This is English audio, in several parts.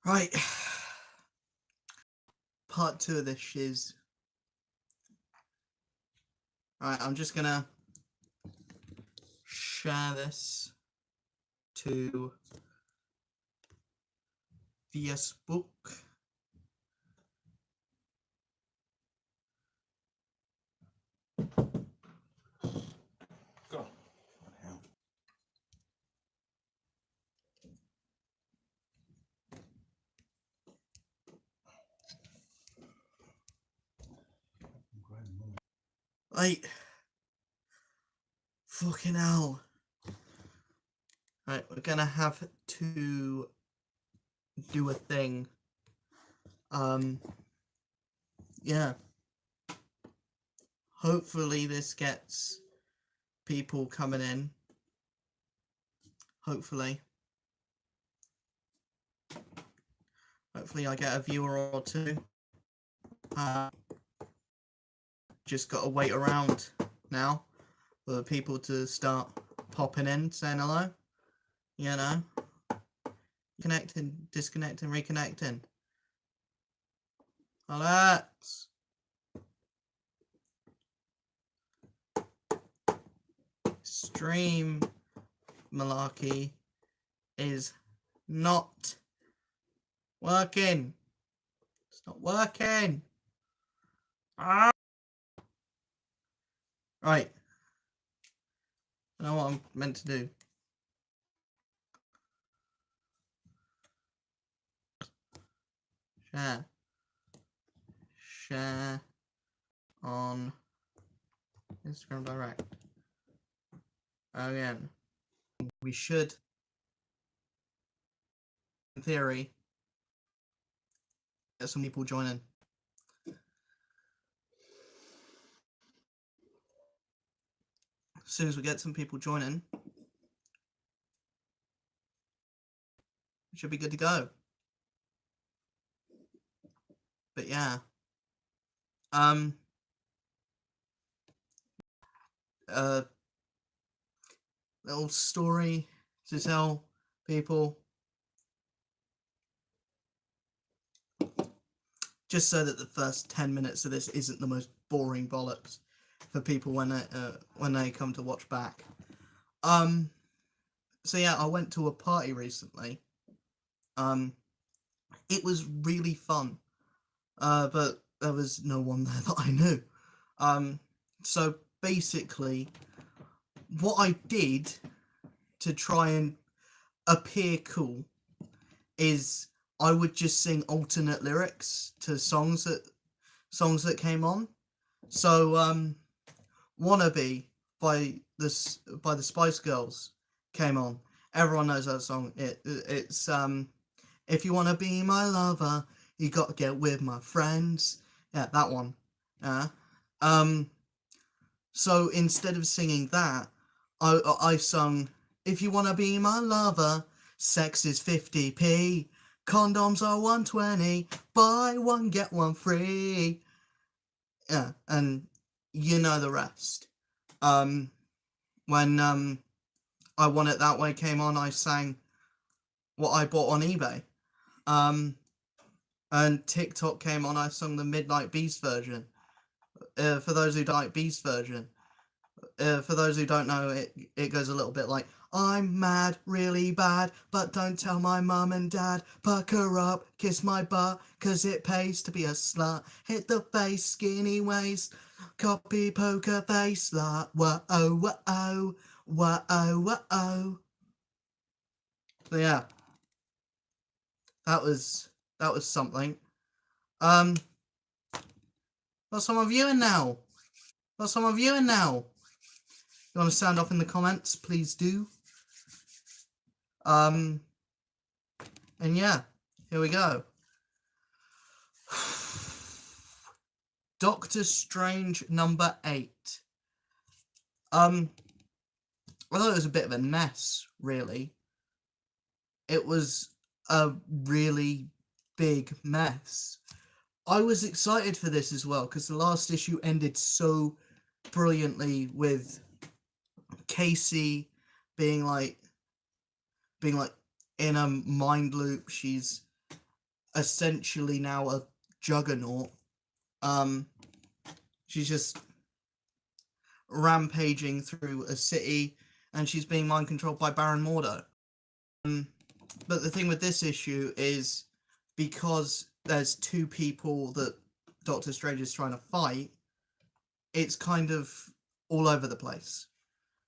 Right, part two of this shiz. Right, I'm just gonna share this to Facebook. Go. Like, fucking hell. Right, we're gonna have to do a thing. Yeah. Hopefully this gets people coming in. Hopefully I get a viewer or two. Just gotta wait around now for people to start popping in, saying hello. You know, connecting, disconnecting, reconnecting. Alex. Stream malarkey is not working. It's not working. Ah. Right. I know what I'm meant to do. Share on Instagram Direct. Again, we should, in theory, get some people joining. As soon as we get some people joining, we should be good to go. But yeah. Little story to tell people, just so that the first 10 minutes of this isn't the most boring bollocks for people when they come to watch back. So yeah, I went to a party recently. It was really fun, but there was no one there that I knew. So basically, what I did to try and appear cool is I would just sing alternate lyrics to songs that came on. So Wannabe by the Spice Girls came on. Everyone knows that song. It's if you wanna be my lover, you gotta get with my friends. Yeah, that one. Yeah. So instead of singing that, I sung, if you wanna be my lover, sex is 50p, condoms are 120, buy one get one free. Yeah, and you know the rest. When I Want It That Way came on, I sang what I bought on eBay. And TikTok came on, I sung the Midnight Beast version. For those who don't like Beast version, for those who don't know, it goes a little bit like, I'm mad, really bad, but don't tell my mum and dad. Puck her up, kiss my butt, 'cause it pays to be a slut. Hit the face, skinny waist, copy poker face, slut. Whoa, whoa, whoa, whoa. So yeah, that was something. Got someone viewing now. You want to sound off in the comments? Please do. And yeah, here we go. Doctor Strange number 8. I thought it was a bit of a mess, really. It was a really big mess. I was excited for this as well, because the last issue ended so brilliantly with Casey being like in a mind loop. She's essentially now a juggernaut. She's just rampaging through a city, and she's being mind controlled by Baron Mordo. But the thing with this issue is, because there's two people that Doctor Strange is trying to fight, it's kind of all over the place.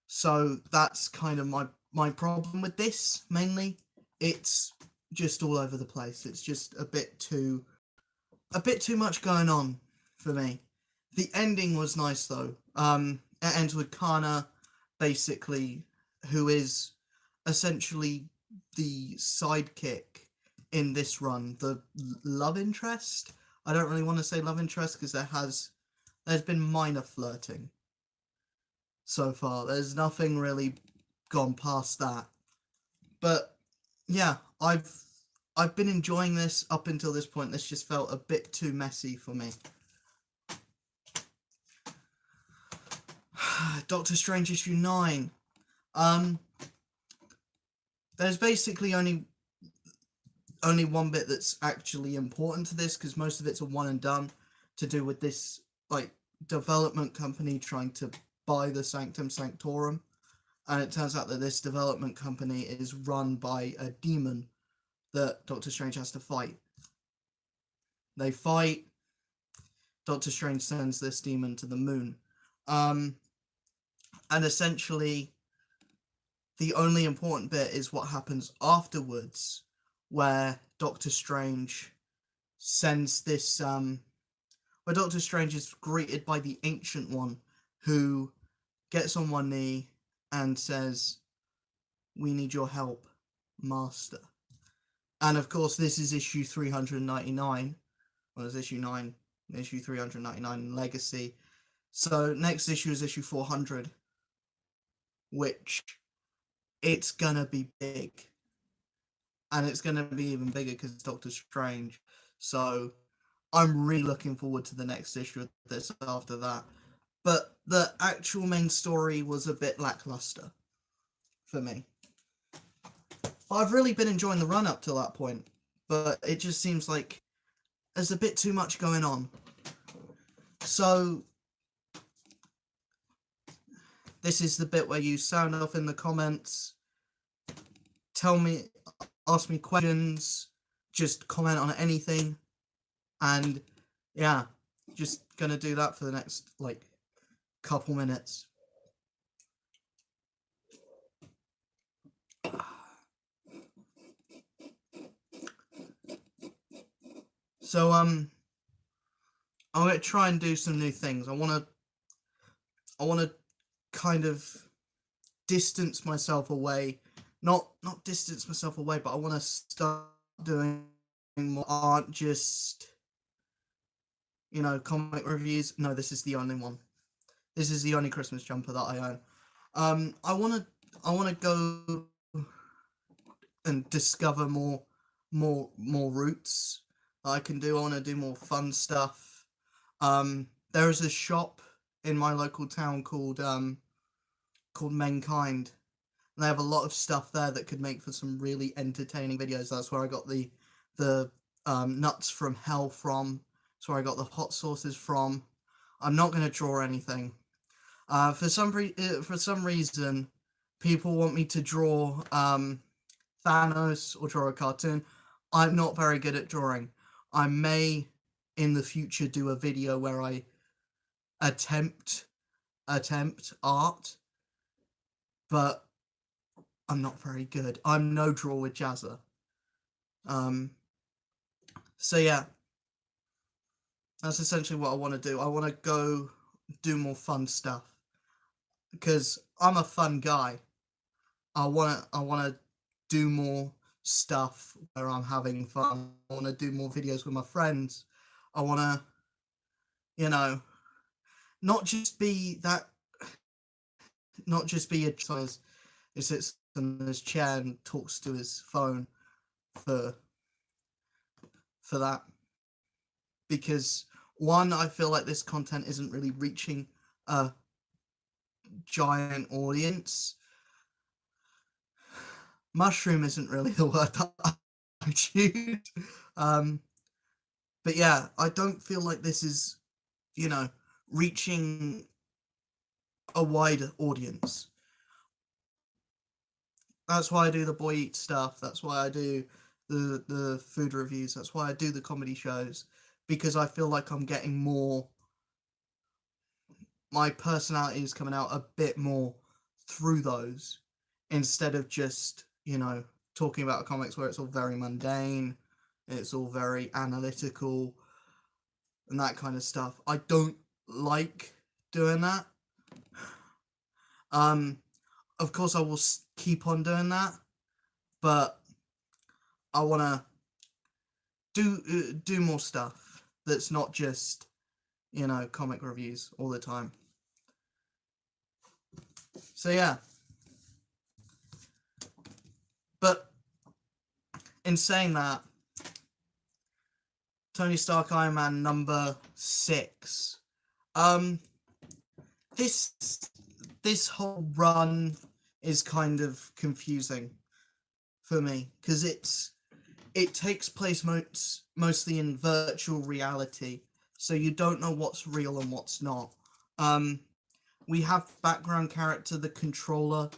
So that's kind of my problem with this, mainly. It's just all over the place. It's just a bit too much going on for me. The ending was nice though. It ends with Kana, basically, who is essentially the sidekick in this run, the love interest. I don't really want to say love interest because there's been minor flirting so far. There's nothing really gone past that. But yeah, I've been enjoying this up until this point. This just felt a bit too messy for me. Doctor Strange issue 9. There's basically only one bit that's actually important to this, because most of it's a one and done, to do with this like development company trying to buy the Sanctum Sanctorum, and it turns out that this development company is run by a demon that Doctor Strange has to fight. They fight. Doctor Strange sends this demon to the moon. And essentially, the only important bit is what happens afterwards, where Doctor Strange sends this, where Doctor Strange is greeted by the Ancient One, who gets on one knee and says, "We need your help, Master." And of course, this is issue 399. Well, it's issue 9, issue 399, Legacy. So next issue is issue 400, which it's gonna be big. And it's gonna be even bigger because it's Doctor Strange. So I'm really looking forward to the next issue of this after that. But the actual main story was a bit lackluster for me. I've really been enjoying the run up to that point, but it just seems like there's a bit too much going on. So this is the bit where you sound off in the comments, ask me questions, just comment on anything, and yeah, just gonna do that for the next like couple minutes. So I'm gonna try and do some new things. I wanna kind of distance myself away. Not distance myself away, but I want to start doing more, aren't just, comic reviews. No, this is the only one. This is the only Christmas jumper that I own. I want to go and discover more routes that I can do. I want to do more fun stuff. There is a shop in my local town called Mankind. They have a lot of stuff there that could make for some really entertaining videos. That's where I got the nuts from hell from. That's where I got the hot sauces from. I'm not going to draw anything. For some reason, people want me to draw Thanos or draw a cartoon. I'm not very good at drawing. I may in the future do a video where I attempt art, but I'm not very good. I'm no draw with Jazza. So yeah, that's essentially what I want to do. I want to go do more fun stuff, because I'm a fun guy. I want to do more stuff where I'm having fun. I want to do more videos with my friends. I want to, not just be a child who sits in his chair and talks to his phone for that. Because one, I feel like this content isn't really reaching a giant audience. Mushroom isn't really the word that I choose. um, but yeah, I don't feel like this is, you know, reaching a wide audience. That's why I do the Boy Eat stuff. That's why I do the food reviews. That's why I do the comedy shows, because I feel like I'm getting more. My personality is coming out a bit more through those, instead of just, you know, talking about comics where it's all very mundane, it's all very analytical and that kind of stuff. I don't like doing that. Um, of course, I will keep on doing that, but I want to do more stuff that's not just, you know, comic reviews all the time. So yeah, but in saying that, Tony Stark Iron Man number 6. Um, this this whole run is kind of confusing for me, because it takes place mostly in virtual reality, so you don't know what's real and what's not. We have background character, the controller,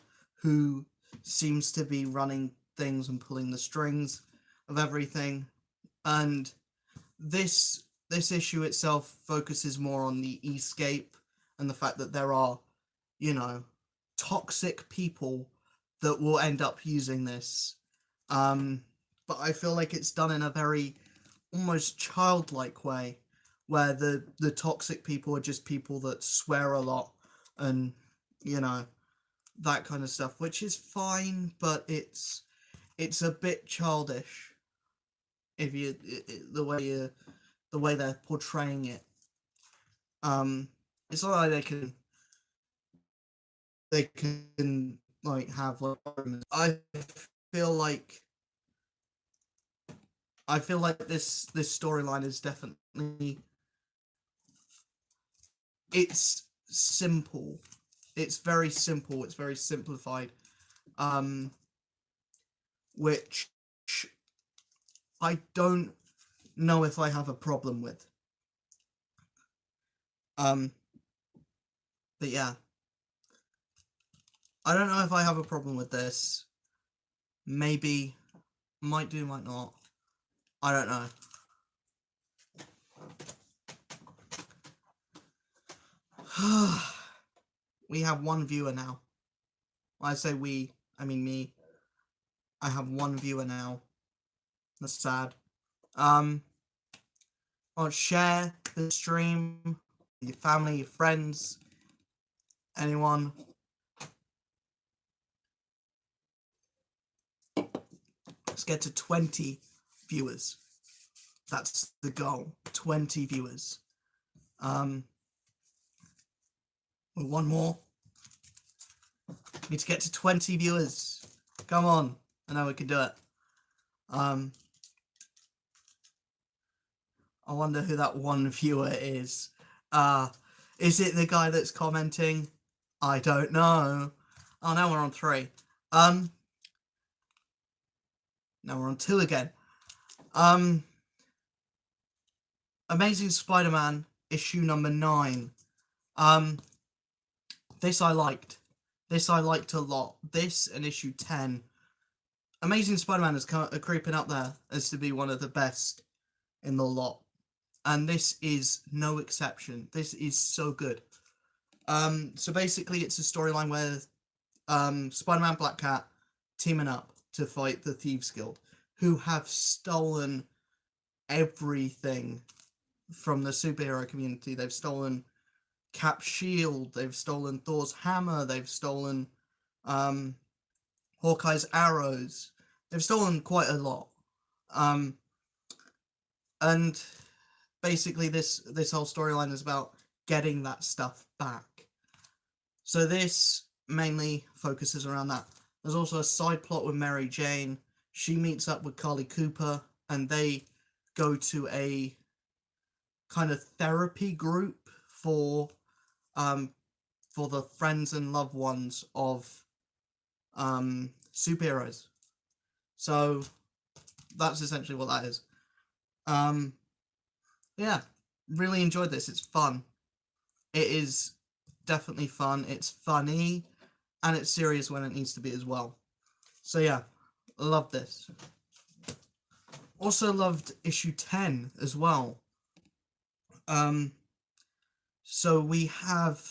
who seems to be running things and pulling the strings of everything, and this issue itself focuses more on the escape and the fact that there are, you know, toxic people that will end up using this. But I feel like it's done in a very almost childlike way, where the toxic people are just people that swear a lot and, you know, that kind of stuff, which is fine, but it's a bit childish if you the way they're portraying it. It's not like they can like have like, feel like I feel like this storyline is definitely, it's simple. It's very simple. It's very simplified. Which I don't know if I have a problem with. But yeah, I don't know if I have a problem with this. Maybe, might do, might not. I don't know. We have one viewer now. When I say we, I mean me. I have one viewer now. That's sad. I'll share the stream with your family, your friends, anyone. Let's get to 20 viewers. That's the goal. 20 viewers. One more. We need to get to 20 viewers. Come on. I know we can do it. I wonder who that one viewer is. Is it the guy that's commenting? I don't know. Oh, now we're on 3. Now we're on 2 again. Amazing Spider-Man issue number 9. This I liked. This I liked a lot. This and issue 10. Amazing Spider-Man is creeping up there as to be one of the best in the lot. And this is no exception. This is so good. So basically it's a storyline where Spider-Man, Black Cat teaming up to fight the Thieves Guild, who have stolen everything from the superhero community. They've stolen Cap's shield, they've stolen Thor's hammer, they've stolen Hawkeye's arrows. They've stolen quite a lot. And basically this whole storyline is about getting that stuff back. So this mainly focuses around that. There's also a side plot with Mary Jane. She meets up with Carly Cooper and they go to a kind of therapy group for the friends and loved ones of superheroes. So that's essentially what that is. Um, yeah, really enjoyed this. It's fun. It is definitely fun. It's funny, and it's serious when it needs to be as well. So yeah, love this. Also loved issue 10 as well. Um, so we have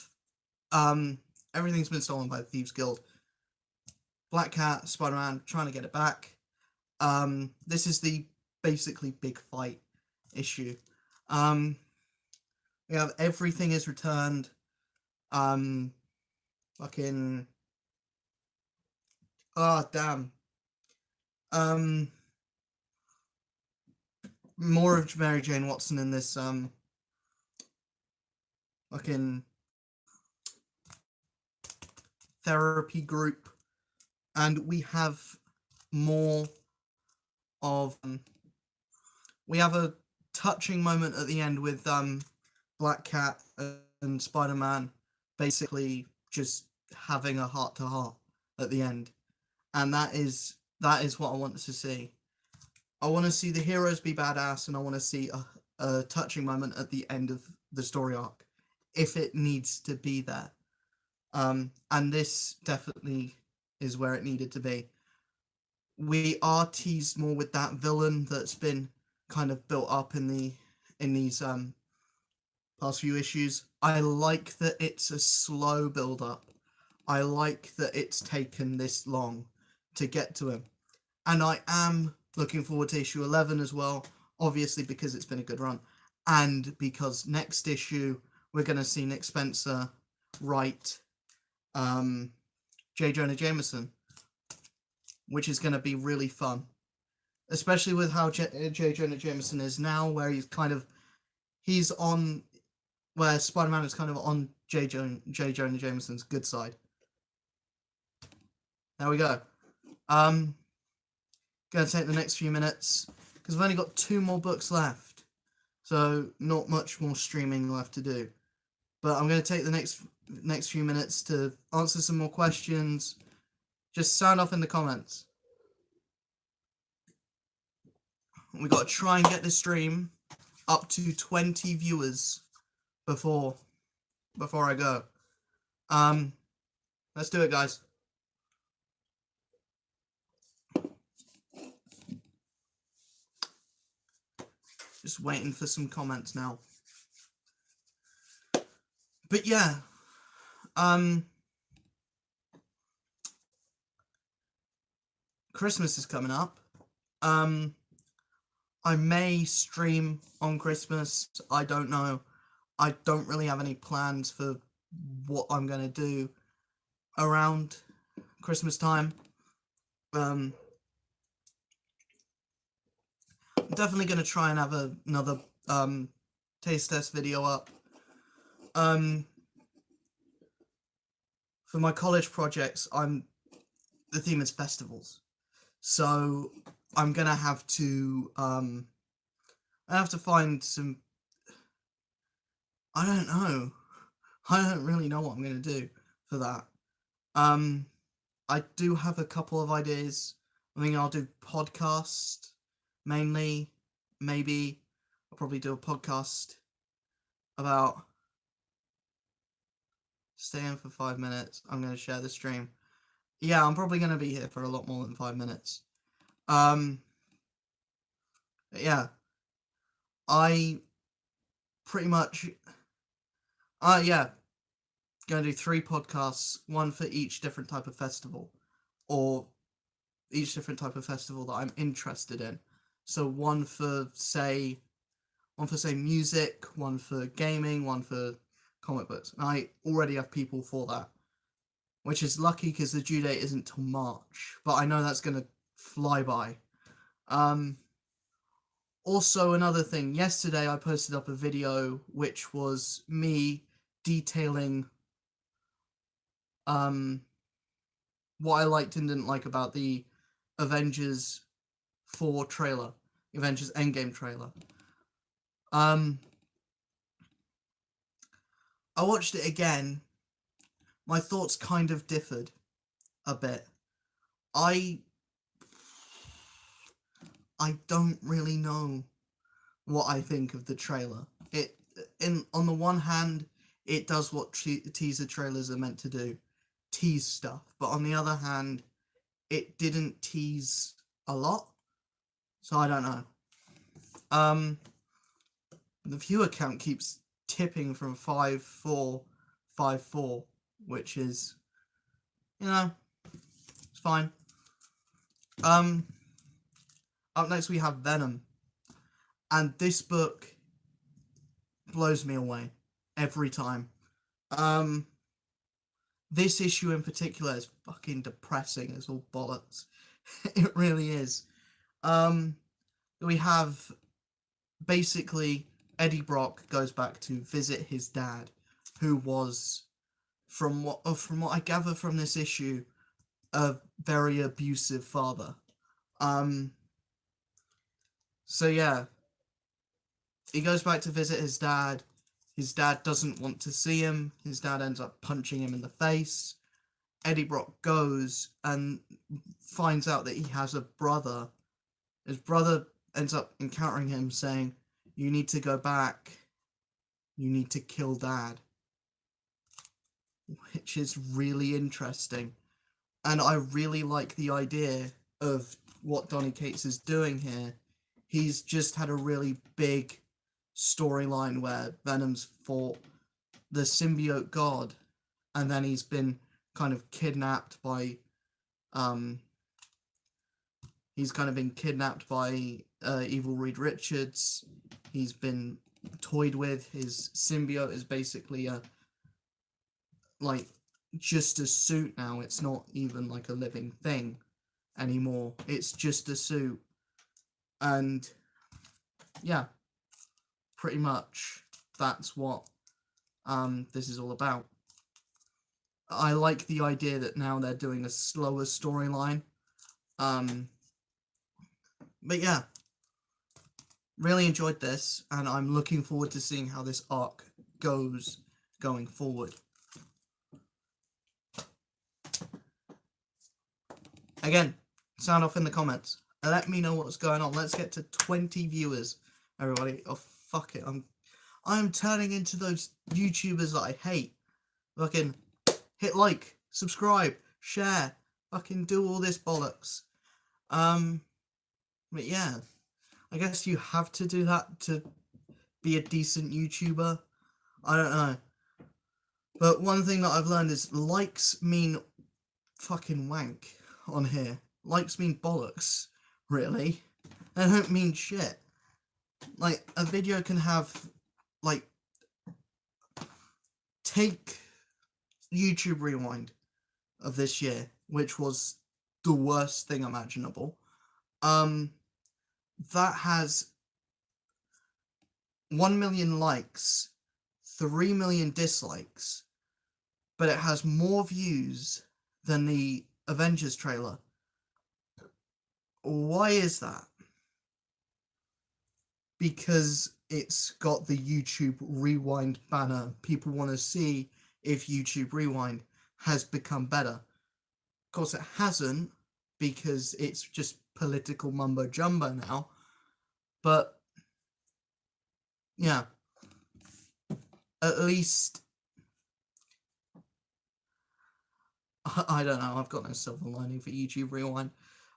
everything's been stolen by the Thieves Guild. Black Cat, Spider-Man trying to get it back. This is the basically big fight issue. We have everything is returned. Fucking damn. Um, more of Mary Jane Watson in this fucking therapy group, and we have more of we have a touching moment at the end with Black Cat and Spider-Man basically just having a heart-to-heart at the end, and that is what I want to see. I want to see the heroes be badass, and I want to see a touching moment at the end of the story arc, if it needs to be there. And this definitely is where it needed to be. We are teased more with that villain that's been kind of built up in these past few issues. I like that it's a slow build up. I like that it's taken this long to get to him. And I am looking forward to issue 11 as well, obviously because it's been a good run, and because next issue we're going to see Nick Spencer write J. Jonah Jameson, which is going to be really fun, especially with how J. Jonah Jameson is now, where he's on, where Spider-Man is kind of on J. Jonah Jameson's good side. There we go. Going to take the next few minutes because I've only got 2 more books left, so not much more streaming left to do. But I'm going to take the next few minutes to answer some more questions. Just sound off in the comments. We got to try and get this stream up to 20 viewers before I go. Let's do it, guys. Just waiting for some comments now. But yeah, Christmas is coming up. I may stream on Christmas. I don't know. I don't really have any plans for what I'm going to do around Christmas time. I'm definitely going to try and have another taste test video up. For my college projects, the theme is festivals. So I'm going to have to find some, I don't know. I don't really know what I'm going to do for that. I do have a couple of ideas. I think I'll do podcast mainly. Maybe I'll probably do a podcast about staying for 5 minutes. I'm going to share the stream. Yeah, I'm probably going to be here for a lot more than 5 minutes. Yeah. I pretty much... yeah. Going to do 3 podcasts, one for each different type of festival, or each different type of festival that I'm interested in. So one for say music, one for gaming, one for comic books. And I already have people for that, which is lucky because the due date isn't till March, but I know that's going to fly by. Also, another thing, yesterday I posted up a video which was me detailing what I liked and didn't like about the Avengers 4 trailer, Avengers Endgame trailer. I watched it again. My thoughts kind of differed a bit. I don't really know what I think of the trailer. On the one hand, it does what teaser trailers are meant to do, tease stuff. But on the other hand, it didn't tease a lot. So I don't know. The viewer count keeps tipping from 5,454, which is, it's fine. Up next we have Venom. And this book blows me away every time. This issue in particular is fucking depressing. It's all bollocks. It really is. We have basically Eddie Brock goes back to visit his dad, who was, from what I gather from this issue, a very abusive father. So yeah, he goes back to visit his dad. His dad doesn't want to see him. His dad ends up punching him in the face. Eddie Brock goes and finds out that he has a brother. His brother ends up encountering him saying, "You need to go back. You need to kill Dad." Which is really interesting. And I really like the idea of what Donny Cates is doing here. He's just had a really big storyline where Venom's fought the symbiote god, and then he's been kind of kidnapped by Evil Reed Richards. He's been toyed with. His symbiote is basically just a suit now. It's not even like a living thing anymore. It's just a suit. And yeah, pretty much that's what this is all about. I like the idea that now they're doing a slower storyline. But yeah, really enjoyed this, and I'm looking forward to seeing how this arc goes going forward. Again, sound off in the comments. Let me know what's going on. Let's get to 20 viewers, everybody. Oh, fuck it. I'm turning into those YouTubers that I hate. Fucking hit like, subscribe, share, fucking do all this bollocks. But yeah, I guess you have to do that to be a decent YouTuber. I don't know. But one thing that I've learned is likes mean fucking wank on here. Likes mean bollocks, really. They don't mean shit. Like, a video can have, like, take YouTube Rewind of this year, which was the worst thing imaginable. That has 1 million likes, 3 million dislikes, but it has more views than the Avengers trailer. Why is that? Because it's got the YouTube Rewind banner. People want to see if YouTube Rewind has become better. Of course, it hasn't, because it's just political mumbo jumbo now. But yeah, at least I don't know. I've got no silver lining for YouTube Rewind.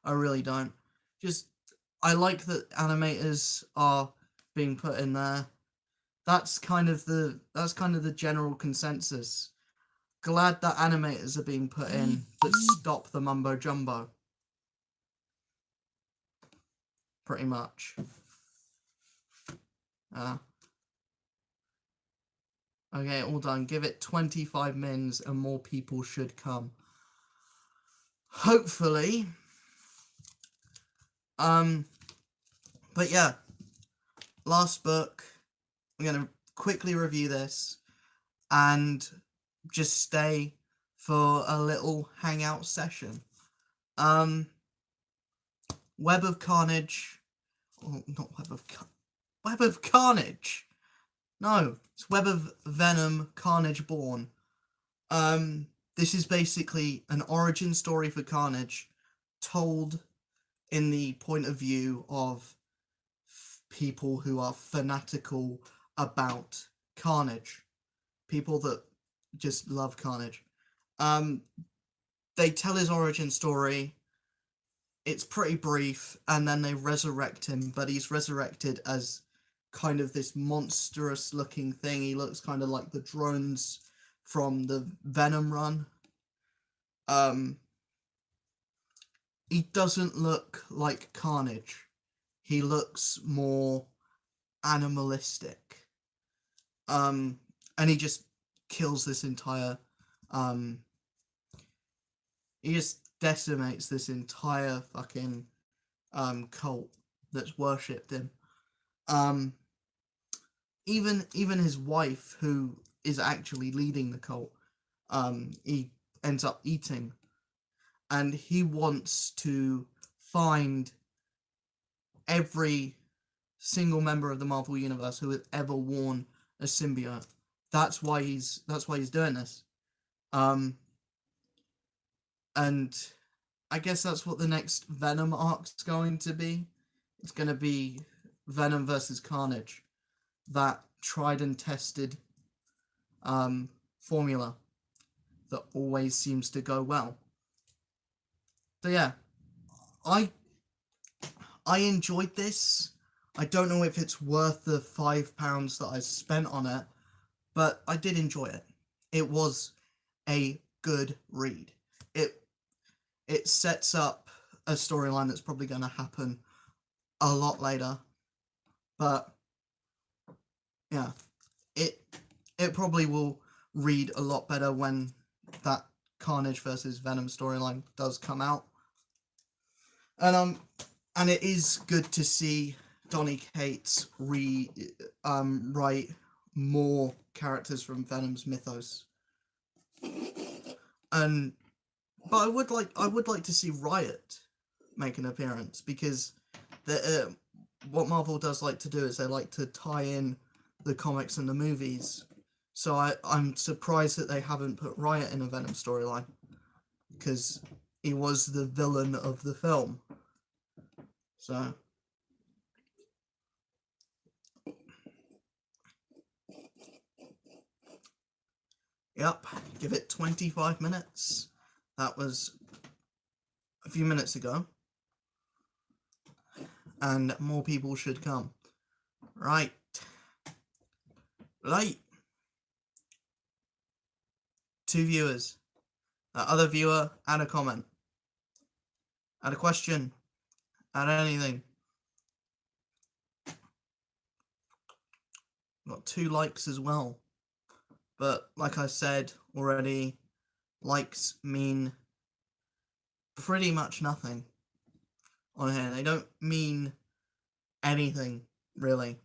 I really don't. I like that animators are being put in there. That's kind of the general consensus. Glad that animators are being put in that stop the mumbo jumbo. Pretty much. Okay, all done. Give it 25 mins and more people should come. Hopefully. But yeah, last book. I'm going to quickly review this and just stay for a little hangout session. Web of Carnage. Oh, not Web of Carnage. No, it's Web of Venom, Carnage Born. This is basically an origin story for Carnage, told in the point of view of people who are fanatical about Carnage, people that just love Carnage. They tell his origin story. It's pretty brief, and then they resurrect him, but he's resurrected as kind of this monstrous looking thing. He looks kind of like the drones from the Venom run. He doesn't look like Carnage. He looks more animalistic. And he just kills this entire he just decimates this entire fucking cult that's worshipped him. Even his wife, who is actually leading the cult, he ends up eating, and he wants to find every single member of the Marvel Universe who has ever worn a symbiote. That's why he's doing this. And I guess that's what the next Venom arc's going to be. It's going to be Venom versus Carnage. That tried and tested formula that always seems to go well. So yeah, I enjoyed this. I don't know if it's worth the £5 that I spent on it, but I did enjoy it. It was a good read. It sets up a storyline that's probably going to happen a lot later, but yeah, it probably will read a lot better when that Carnage versus Venom storyline does come out. And it is good to see Donny Cates write more characters from Venom's mythos. But I would like to see Riot make an appearance, because what Marvel does like to do is they like to tie in the comics and the movies. So I'm surprised that they haven't put Riot in a Venom storyline, because he was the villain of the film. So yep, give it 25 minutes. That was a few minutes ago. And more people should come. Right. Late. 2 viewers. That other viewer, add a comment. Add a question. Add anything. Got 2 likes as well. But like I said already, likes mean pretty much nothing on here. They don't mean anything, really.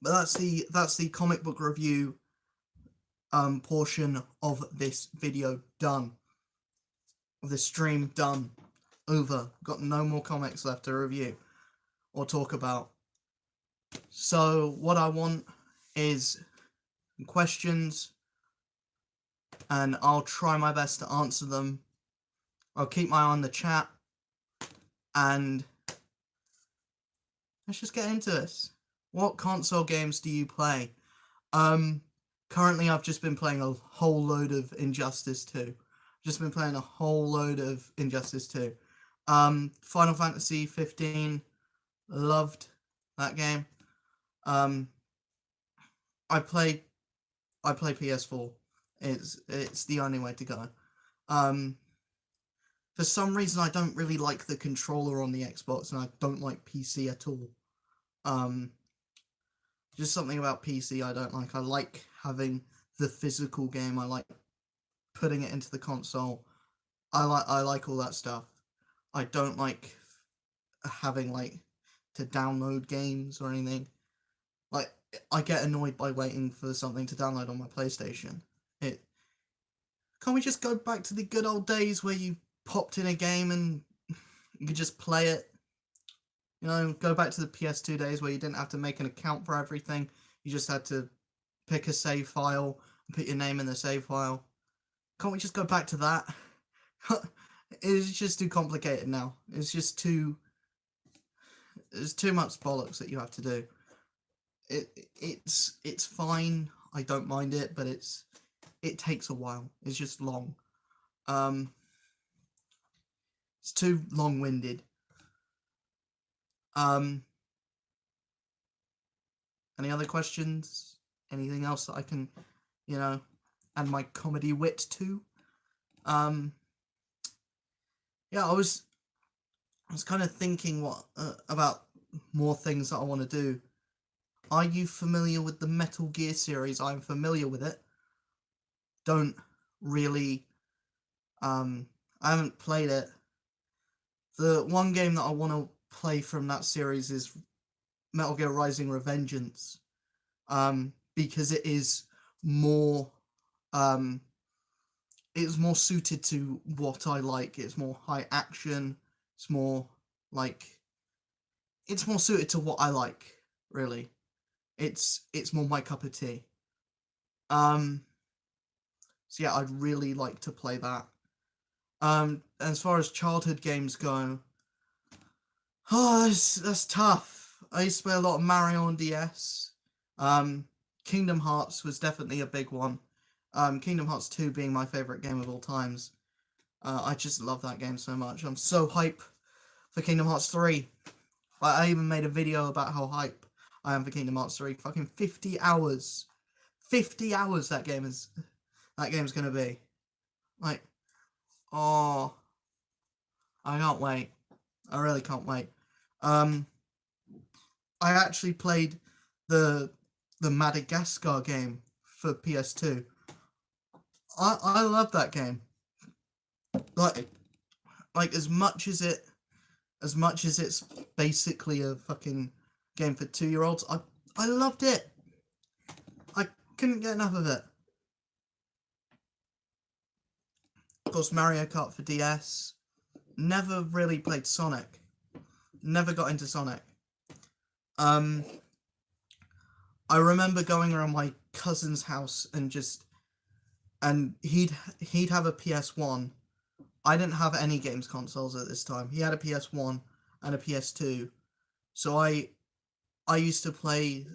But that's the comic book review portion of this video done. Of this stream done. Over. Got no more comics left to review or talk about. So what I want is questions, and I'll try my best to answer them. I'll keep my eye on the chat, and let's just get into this. What console games do you play? Currently I've just been playing a whole load of Injustice 2. Final Fantasy 15, loved that game. I play PS4. It's the only way to go. For some reason I don't really like the controller on the Xbox, and I don't like PC at all. Just something about PC I don't like. I like having the physical game. I like putting it into the console. I like all that stuff. I don't like having to download games or anything. I get annoyed by waiting for something to download on my PlayStation. Can't we just go back to the good old days where you popped in a game and you could just play it? You know, go back to the PS2 days where you didn't have to make an account for everything. You just had to pick a save file and put your name in the save file. Can't we just go back to that? It's just too complicated now. It's just too... There's too much bollocks that you have to do. It's fine. I don't mind it, but it takes a while. It's just long. It's too long-winded. Any other questions? Anything else that I can, add my comedy wit to? Yeah, I was kind of thinking about more things that I want to do. Are you familiar with the Metal Gear series? I'm familiar with it. Don't really, I haven't played it. The one game that I want to play from that series is Metal Gear Rising: Revengeance, because it is more, it's more suited to what I like. It's more high action. It's more it's more suited to what I like, really. It's more my cup of tea. So yeah, I'd really like to play that. As far as childhood games go, that's tough. I used to play a lot of Mario on DS. Kingdom Hearts was definitely a big one. Kingdom Hearts 2 being my favourite game of all times. I just love that game so much. I'm so hype for Kingdom Hearts 3. I even made a video about how hype I am for Kingdom Hearts 3. Fucking 50 hours. 50 hours that game's gonna be. Oh, I can't wait. I really can't wait. I actually played the Madagascar game for PS2. I love that game. Like as much as it's basically a fucking game for 2-year-olds, I loved it. I couldn't get enough of it. Of course, Mario Kart for DS. Never really played Sonic. Never got into Sonic. I remember going around my cousin's house and he'd have a PS1. I didn't have any games consoles at this time. He had a PS1 and a PS2. So I used to play...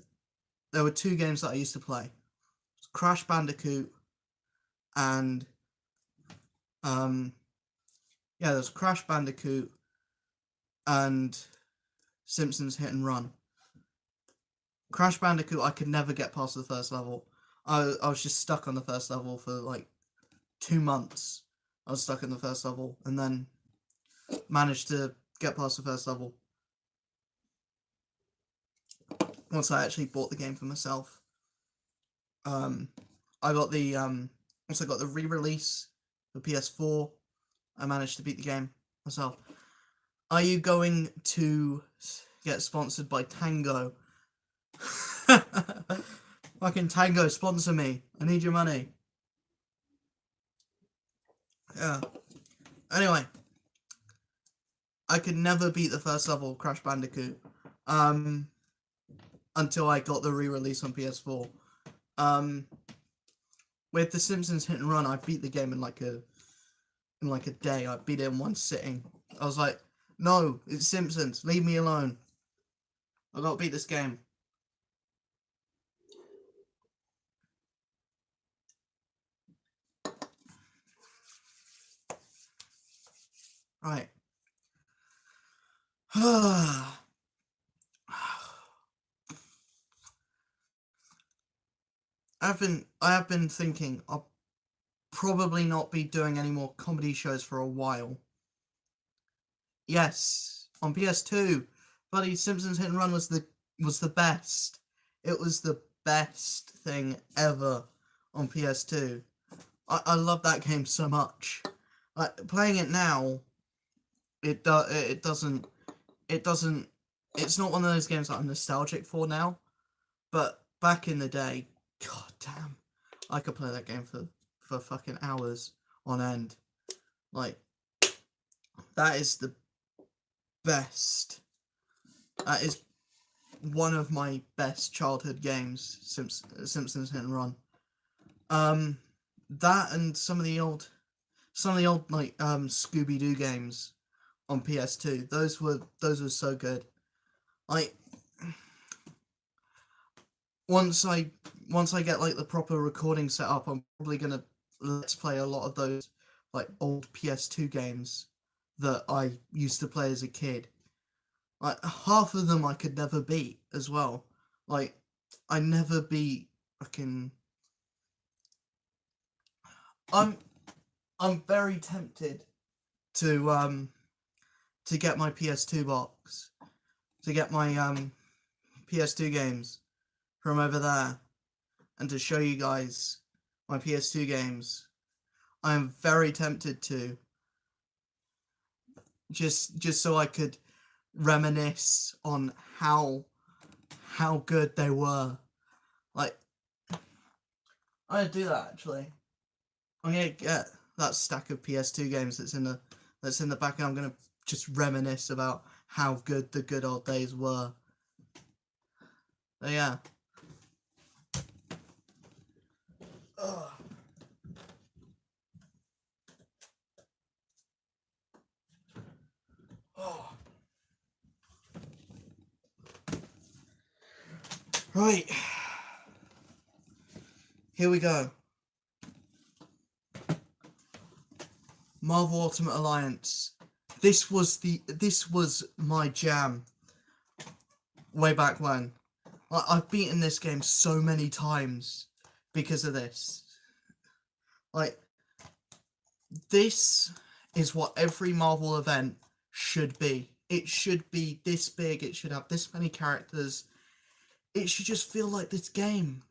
There were 2 games that I used to play. Crash Bandicoot and... yeah, there's Crash Bandicoot and Simpsons Hit and Run. Crash Bandicoot, I could never get past the first level. I was just stuck on the first level for like 2 months. I was stuck in the first level and then managed to get past the first level once I actually bought the game for myself. I got the also got the re-release for PS4. I managed to beat the game myself. Are you going to get sponsored by Tango? Fucking Tango, sponsor me. I need your money. Yeah. Anyway, I could never beat the first level of Crash Bandicoot until I got the re-release on PS4. With The Simpsons Hit and Run, I beat the game in like a day. I beat it in one sitting. I was like, no, it's Simpsons. Leave me alone. I gotta beat this game. Right. I have been thinking I'll probably not be doing any more comedy shows for a while. Yes, on PS2, bloody Simpsons Hit and Run was the best. It was the best thing ever on PS2. I love that game so much. Like playing it now, it doesn't. It's not one of those games that I'm nostalgic for now. But back in the day, god damn, I could play that game for fucking hours on end. Like, that is the best. That is one of my best childhood games, Simpsons Hit and Run. that and some of the old like Scooby Doo games on PS2. Those were so good. Like once I once I get like the proper recording set up, I'm probably gonna let's play a lot of those like old PS2 games that I used to play as a kid. Like half of them I could never beat as well. Like I never beat fucking. I'm I'm very tempted to get my PS2 box, to get my PS2 games from over there, and to show you guys my PS2 games. I am very tempted to, just so I could reminisce on how good they were. Like I'm gonna do that actually. I'm gonna get that stack of PS2 games that's in the back, and I'm gonna just reminisce about how good the good old days were. But yeah. Ugh. Oh. Right. Here we go. Marvel Ultimate Alliance. This was my jam way back when. I've beaten this game so many times because of this. Like this is what every Marvel event should be. It should be this big, it should have this many characters. It should just feel like this game.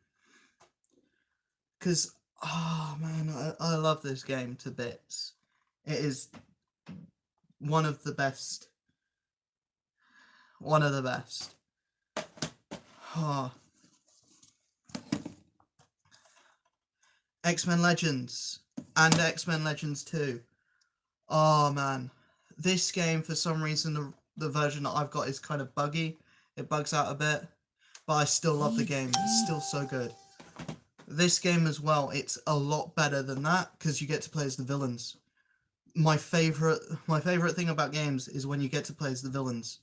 Because, oh man, I love this game to bits. It is one of the best. One of the best. Oh. X-Men Legends and X-Men Legends 2. Oh man. This game, for some reason, the version that I've got is kind of buggy. It bugs out a bit. But I still love the game. It's still so good. This game as well, it's a lot better than that because you get to play as the villains. My favorite thing about games is when you get to play as the villains.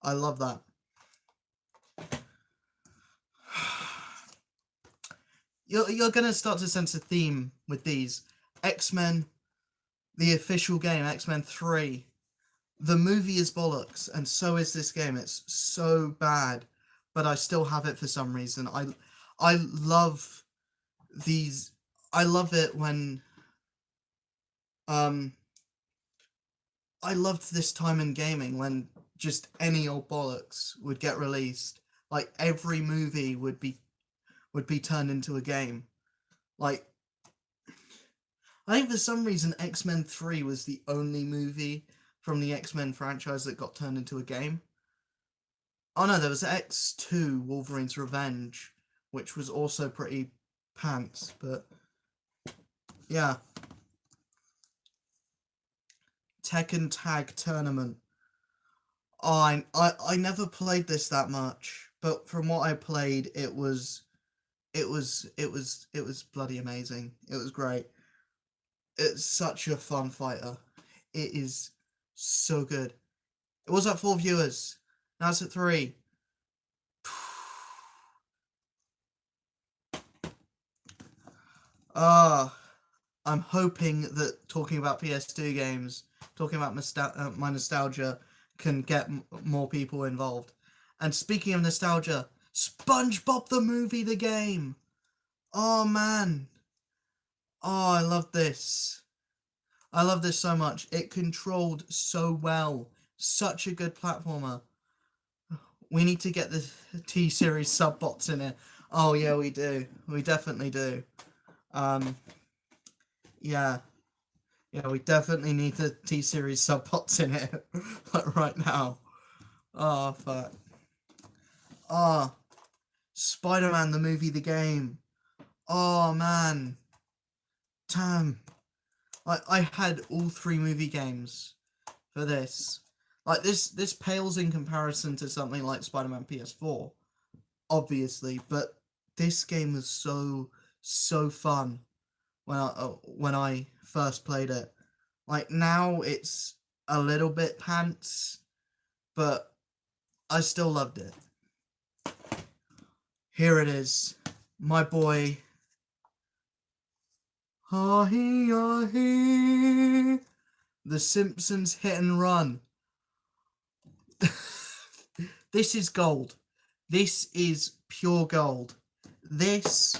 I love that. You're gonna start to sense a theme with these. X-Men, the official game, X-Men 3. The movie is bollocks, and so is this game. It's so bad, but I still have it for some reason. I love these. I love it when I loved this time in gaming when just any old bollocks would get released. Like every movie would be turned into a game. Like I think for some reason X-Men 3 was the only movie from the X-Men franchise that got turned into a game. Oh no, there was X2 Wolverine's Revenge, which was also pretty pants, but yeah. Tekken Tag Tournament. Oh, I never played this that much, but from what I played, it was bloody amazing. It was great. It's such a fun fighter. It is so good. It was at 4 viewers. Now it's at 3. I'm hoping that talking about PS2 games, talking about my nostalgia, can get more people involved. And speaking of nostalgia, SpongeBob the movie, the game. Oh man. Oh, I love this. I love this so much. It controlled so well. Such a good platformer. We need to get the T-Series sub-bots in it. Oh yeah, we do. We definitely do. Yeah. Yeah, we definitely need the T-Series sub-bots in it. Like right now. Oh, fuck. Oh. Spider-Man, the movie, the game. Oh, man. Damn. I had all 3 movie games for this. Like, this pales in comparison to something like Spider-Man PS4, obviously, but this game was so fun. when I first played it. Like now it's a little bit pants, but I still loved it. Here it is, my boy. Ha-hee, ah-hee. The Simpsons Hit and Run. This is gold. This is pure gold. This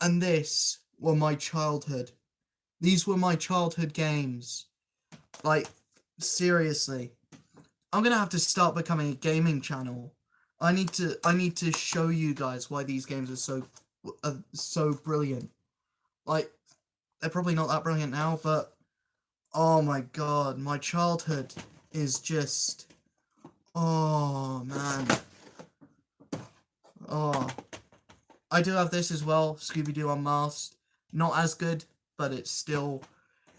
and this were my childhood. These were my childhood games. Like, seriously. I'm gonna have to start becoming a gaming channel. I need to show you guys why these games are so brilliant. Like, they're probably not that brilliant now, but oh my god, my childhood is just, oh man. Oh, I do have this as well, Scooby-Doo Unmasked. Not as good, but it's still,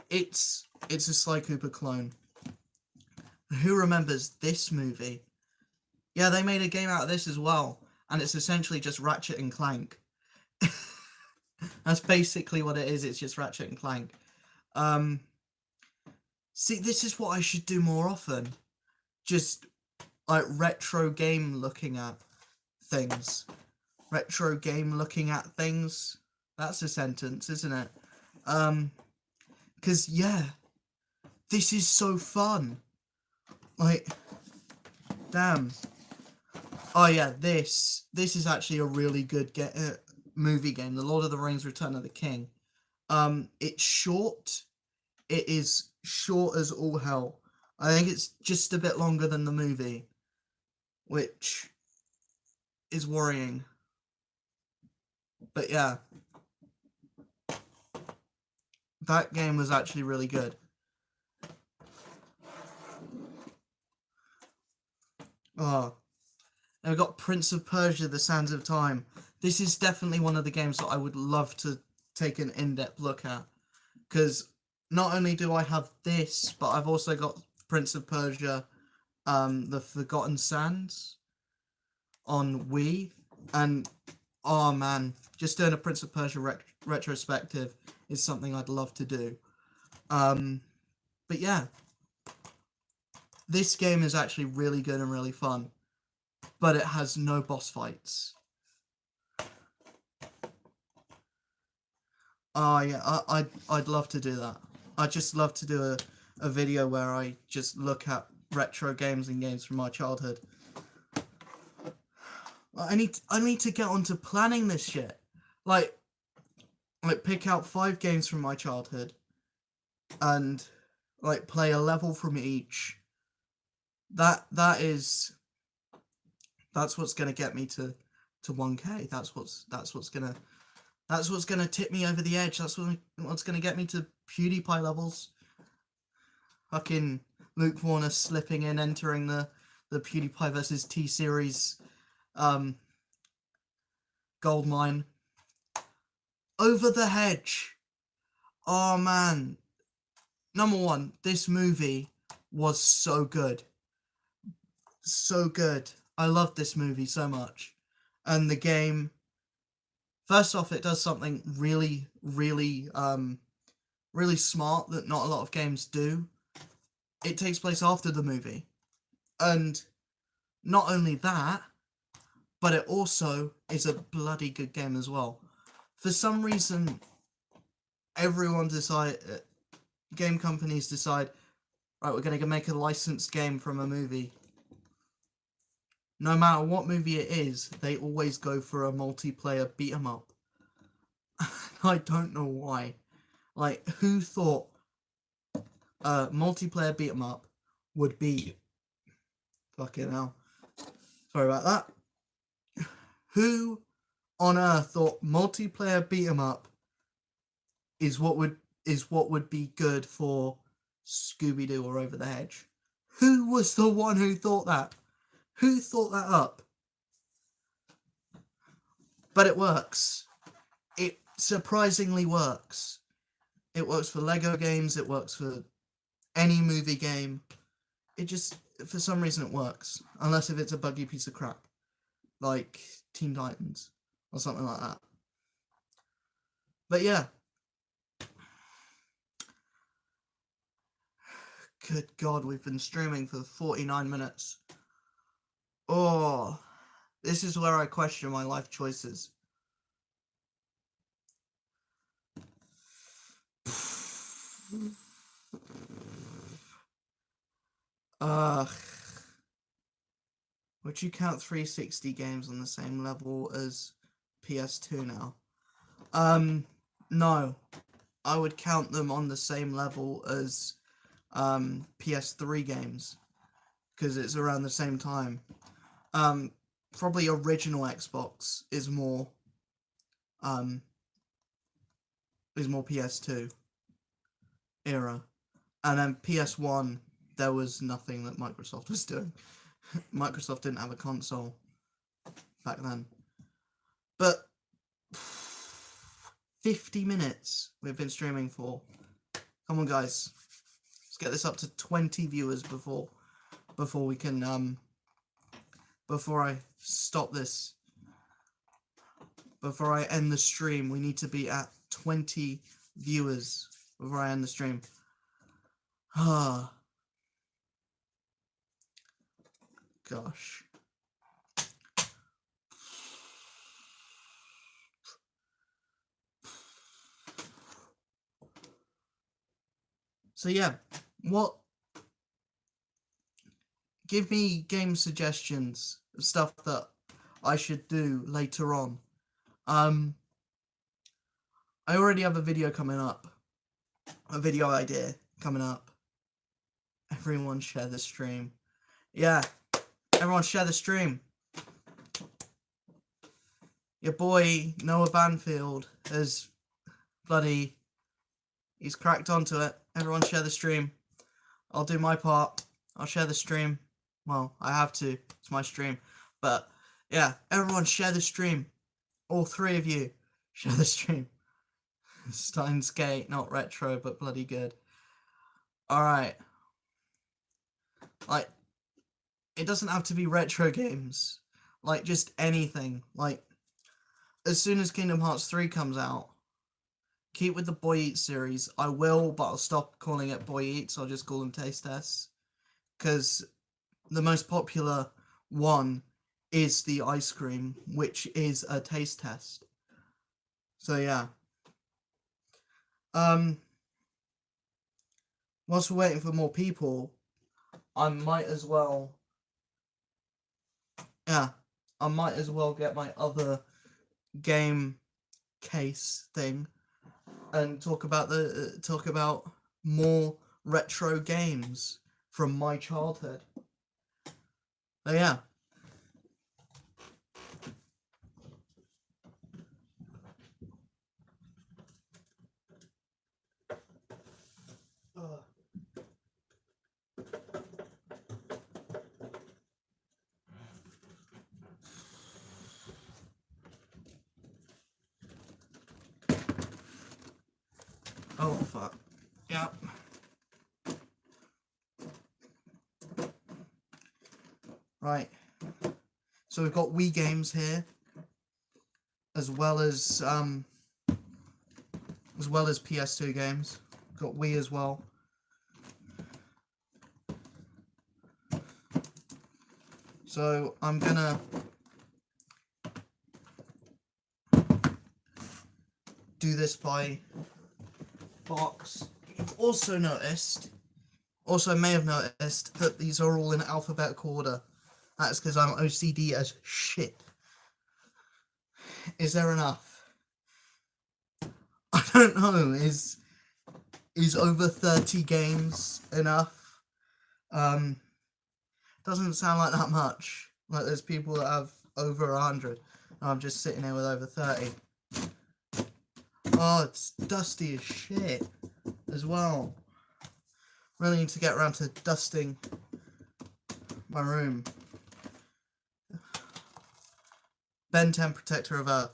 it's a Sly Cooper clone. Who remembers this movie? Yeah, they made a game out of this as well, and it's essentially just Ratchet and Clank. That's basically what it is, it's just Ratchet and Clank. See, this is what I should do more often. Just, like, retro game looking at things. Retro game looking at things. That's a sentence, isn't it? Because, yeah, this is so fun. Like, damn. Oh yeah, this is actually a really good movie game, The Lord of the Rings: Return of the King. It's short. It is short as all hell. I think it's just a bit longer than the movie, which is worrying. But yeah, that game was actually really good. Oh. And we've got Prince of Persia: The Sands of Time. This is definitely one of the games that I would love to take an in-depth look at. Because not only do I have this, but I've also got Prince of Persia, The Forgotten Sands on Wii. And, oh man, just doing a Prince of Persia retrospective is something I'd love to do. But yeah, this game is actually really good and really fun. But it has no boss fights. Oh yeah, I'd love to do that. I'd just love to do a video where I just look at retro games and games from my childhood. I need to get onto planning this shit. Like pick out 5 games from my childhood and like play a level from each. That's what's gonna get me to 1K. That's what's gonna tip me over the edge. That's what's gonna get me to PewDiePie levels. Fucking Luke Warner slipping in, entering the PewDiePie versus T-Series gold mine. Over the Hedge. Oh man. Number 1, this movie was so good. So good. I love this movie so much. And the game, first off, it does something really, really, really smart that not a lot of games do. It takes place after the movie. And not only that, but it also is a bloody good game as well. For some reason, game companies decide, right, we're going to make a licensed game from a movie. No matter what movie it is, they always go for a multiplayer beat-em-up. I don't know why. Like, who thought a multiplayer beat-em-up would be... Fucking hell. Sorry about that. Who on earth thought multiplayer beat-em-up is what would be good for Scooby-Doo or Over the Hedge? Who was the one who thought that? Who thought that up? But it works. It surprisingly works. It works for Lego games, it works for any movie game. It just, for some reason it works. Unless if it's a buggy piece of crap. Like Teen Titans or something like that. But yeah, Good God, we've been streaming for 49 minutes. Oh, this is where I question my life choices. Would you count 360 games on the same level as PS2 now? No. I would count them on the same level as PS3 games, because it's around the same time. Probably original Xbox is more PS2 era, and then PS1 there was nothing that Microsoft was doing. Microsoft didn't have a console back then. But 50 minutes we've been streaming for. Come on, guys. Let's get this up to 20 viewers before we can before I stop this. Before I end the stream, we need to be at 20 viewers before I end the stream. Ah. Gosh. So yeah, give me game suggestions of stuff that I should do later on. I already have a video coming up. A video idea coming up. Everyone share the stream. Yeah, everyone share the stream. Your boy Noah Banfield has he's cracked onto it. Everyone share the stream. I'll do my part. I'll share the stream. Well, I have to. It's my stream. But yeah, everyone share the stream. All three of you share the stream. Steins Gate, not retro, but bloody good. Alright. Like, it doesn't have to be retro games. Like, just anything. Like, as soon as Kingdom Hearts 3 comes out, keep with the Boy Eats series. I will, but I'll stop calling it Boy Eats. I'll just call them taste tests. Because the most popular one is the ice cream, which is a taste test. So yeah. Whilst we're waiting for more people, I might as well get my other game case thing and talk about more retro games from my childhood. So yeah. Oh fuck. Yep. Right. So we've got Wii games here, as well as PS2 games. We've got Wii as well. So I'm gonna do this by box. You've also may have noticed that these are all in alphabetical order. That's because I'm OCD as shit. Is there enough? I don't know. Is over 30 games enough? Doesn't sound like that much. Like there's people that have over 100. And I'm just sitting here with over 30. Oh, it's dusty as shit as well. Really need to get around to dusting my room. Ben 10 Protector of Earth.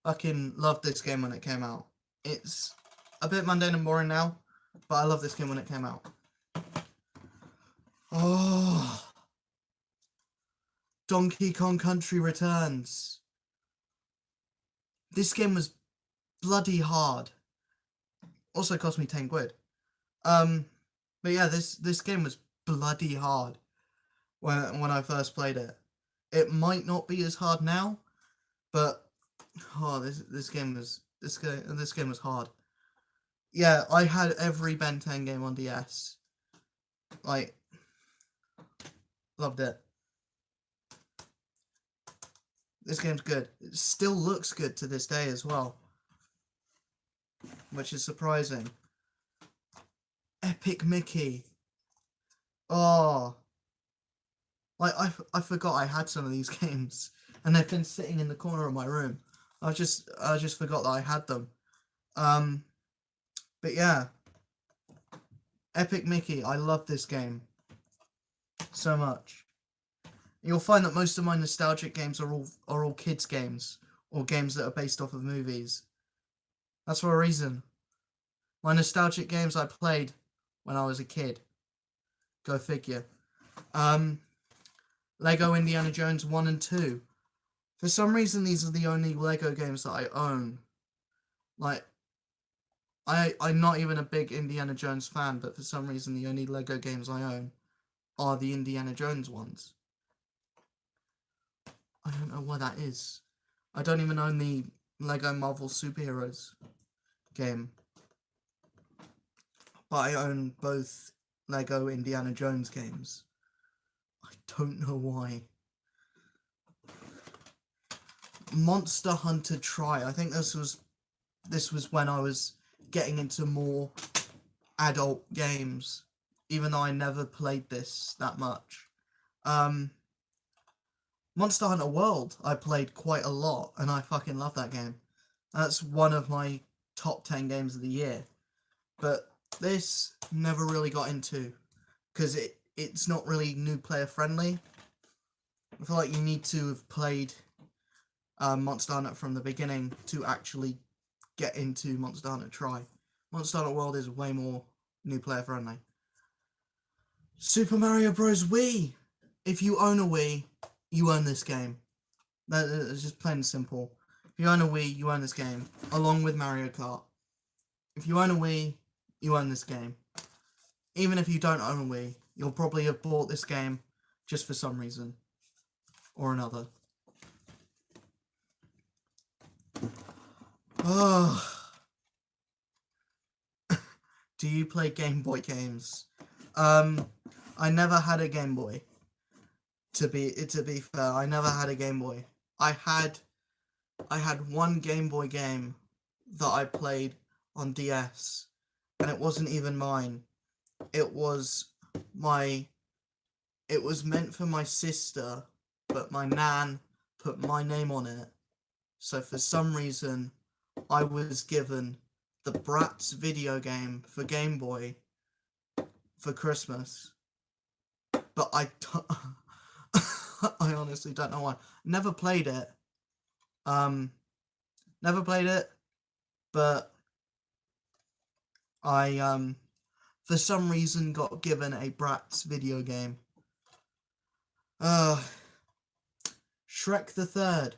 Fucking loved this game when it came out. It's a bit mundane and boring now, but I love this game when it came out. Oh, Donkey Kong Country Returns. This game was bloody hard. Also cost me 10 quid. But yeah, this game was bloody hard when I first played it. It might not be as hard now, but this game was hard. Yeah, I had every Ben 10 game on DS. Like, loved it. This game's good. It still looks good to this day as well, which is surprising. Epic Mickey. Oh, like I forgot I had some of these games, and they've been sitting in the corner of my room. I just forgot that I had them. But yeah, Epic Mickey. I love this game so much. You'll find that most of my nostalgic games are all kids games or games that are based off of movies. That's for a reason. My nostalgic games I played when I was a kid. Go figure. Lego Indiana Jones 1 and 2. For some reason, these are the only Lego games that I own. Like, I'm not even a big Indiana Jones fan, but for some reason, the only Lego games I own are the Indiana Jones ones. I don't know why that is. I don't even own the Lego Marvel Superheroes game. But I own both Lego Indiana Jones games. I don't know why. Monster Hunter Tri. I think this was when I was getting into more adult games, even though I never played this that much. Monster Hunter World I played quite a lot, and I fucking love that game. That's one of my top 10 games of the year. But this never really got into, because it's not really new player friendly. I feel like you need to have played Monster Hunter from the beginning to actually get into Monster Hunter Tri. Monster Hunter World is way more new player friendly. Super Mario Bros. Wii. If you own a Wii, you own this game. That's just plain and simple. If you own a Wii, you own this game, along with Mario Kart. If you own a Wii, you own this game. Even if you don't own a Wii, you'll probably have bought this game just for some reason or another. Oh. Do you play Game Boy games? I never had a Game Boy. To be fair, I never had a Game Boy. I had one Game Boy game that I played on DS, and it wasn't even mine. It was meant for my sister, but my nan put my name on it. So for some reason, I was given the Bratz video game for Game Boy for Christmas. But I honestly don't know why. Never played it. But I for some reason got given a Bratz video game. Shrek the Third.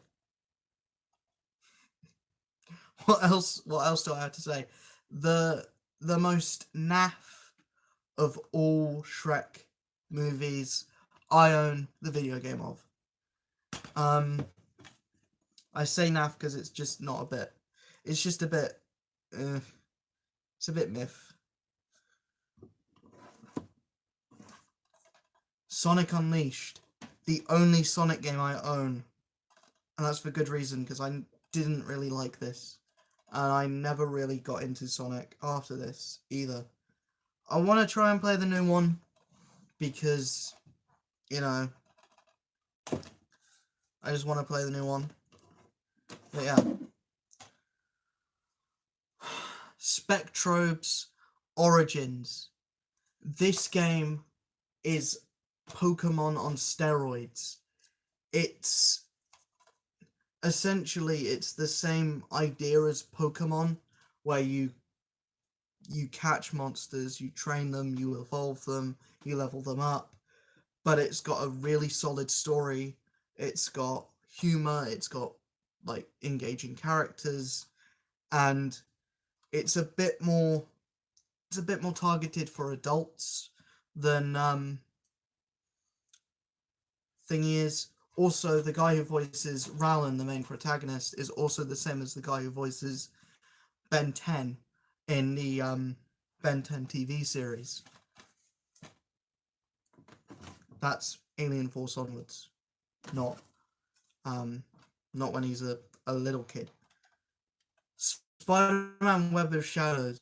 What else do I have to say? The most naff of all Shrek movies, I own the video game of. I say naff because it's just not a bit. It's just a bit. It's a bit myth. Sonic Unleashed, the only Sonic game I own, and that's for good reason, because I didn't really like this, and I never really got into Sonic after this either. I want to try and play the new one, because, you know, I just want to play the new one. But yeah. Spectrobes Origins. This game is Pokemon on steroids. It's essentially, it's the same idea as Pokemon, where you catch monsters, you train them, you evolve them, you level them up, but it's got a really solid story. It's got humor, it's got like engaging characters, and it's a bit more a bit more targeted for adults than thingy is. Also, the guy who voices Rowland, the main protagonist, is also the same as the guy who voices Ben 10 in the Ben 10 TV series. That's Alien Force onwards, not when he's a little kid. Spider-Man Web of Shadows.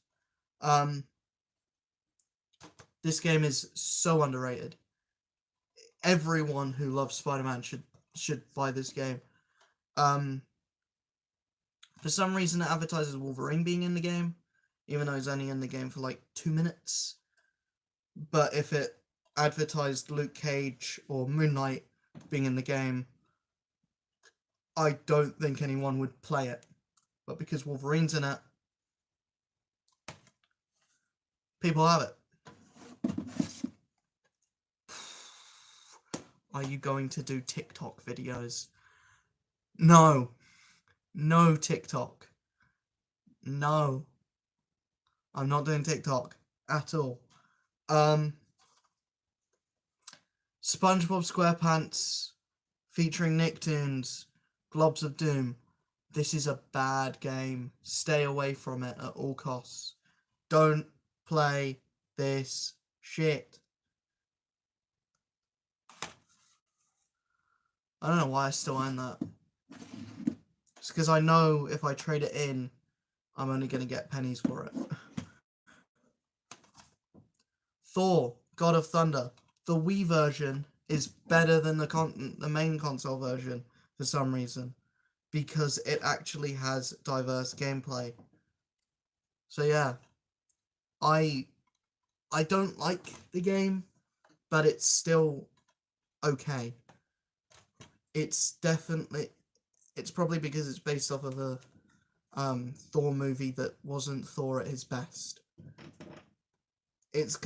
This game is so underrated. Everyone who loves Spider-Man should buy this game. For some reason, it advertises Wolverine being in the game, even though he's only in the game for like 2 minutes. But if it advertised Luke Cage or Moon Knight being in the game, I don't think anyone would play it. But because Wolverine's in it, people have it. Are you going to do TikTok videos? No. No TikTok. No. I'm not doing TikTok at all. SpongeBob SquarePants featuring Nicktoons, Globs of Doom. This is a bad game. Stay away from it at all costs. Don't play this shit. I don't know why I still own that. It's because I know if I trade it in, I'm only going to get pennies for it. Thor, God of Thunder. The Wii version is better than the main console version for some reason, because it actually has diverse gameplay. So yeah, I don't like the game, but it's still okay. It's probably because it's based off of a Thor movie that wasn't Thor at his best. It's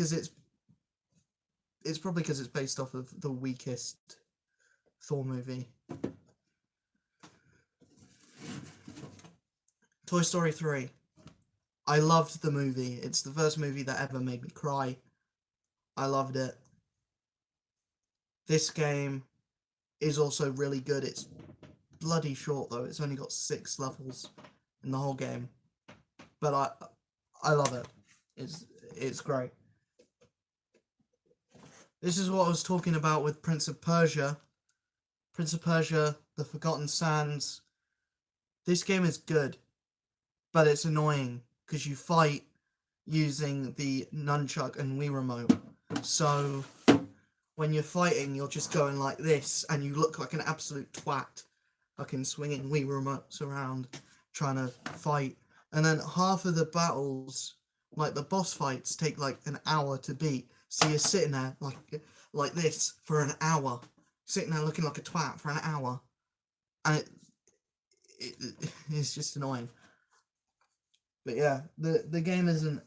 probably because it's based off of the weakest Thor movie. Toy Story 3. I loved the movie. It's the first movie that ever made me cry. I loved it. This game is also really good. It's bloody short though. It's only got 6 levels in the whole game. But I love it. It's great. This is what I was talking about with Prince of Persia. Prince of Persia, The Forgotten Sands. This game is good, but it's annoying because you fight using the nunchuck and Wii remote. So when you're fighting, you're just going like this, and you look like an absolute twat, fucking swinging Wii remotes around, trying to fight. And then half of the battles, like the boss fights, take like an hour to beat. So you're sitting there like this for an hour, sitting there looking like a twat for an hour, and it's just annoying. But yeah, the game isn't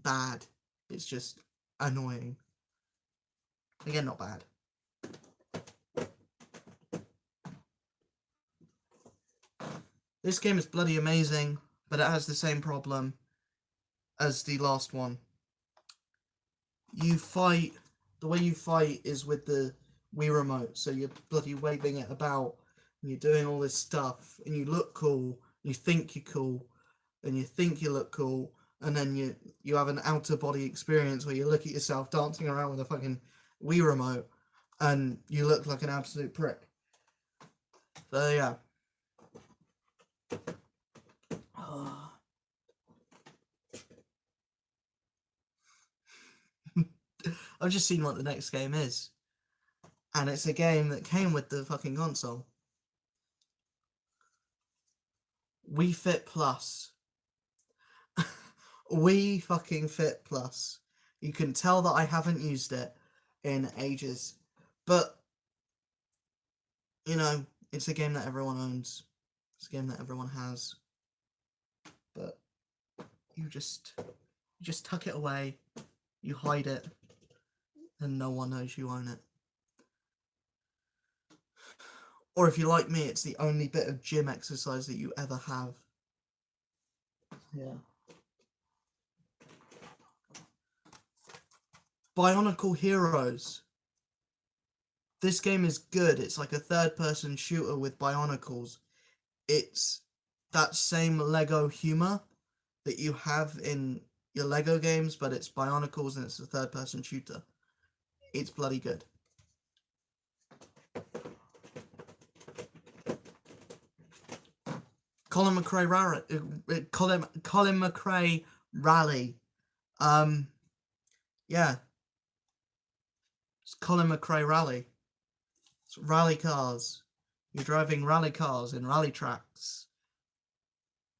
bad. It's just annoying. Again, not bad. This game is bloody amazing, but it has the same problem as the last one. The way you fight is with the Wii remote, so you're bloody waving it about, and you're doing all this stuff, and you look cool, you think you're cool, and you think you look cool, and then you have an outer body experience where you look at yourself dancing around with a fucking Wii remote, and you look like an absolute prick. So yeah. I've just seen what the next game is, and it's a game that came with the fucking console. Wii Fit Plus. Wii fucking Fit Plus. You can tell that I haven't used it in ages, but you know, it's a game that everyone owns. It's a game that everyone has, but you just tuck it away, you hide it, and no one knows you own it. Or if you're like me, it's the only bit of gym exercise that you ever have. Yeah. Bionicle Heroes. This game is good. It's like a third-person shooter with Bionicles. It's that same Lego humor that you have in your Lego games, but it's Bionicles and it's a third-person shooter. It's bloody good. Colin McRae Rally. Yeah. It's Colin McRae Rally. It's rally cars. You're driving rally cars in rally tracks.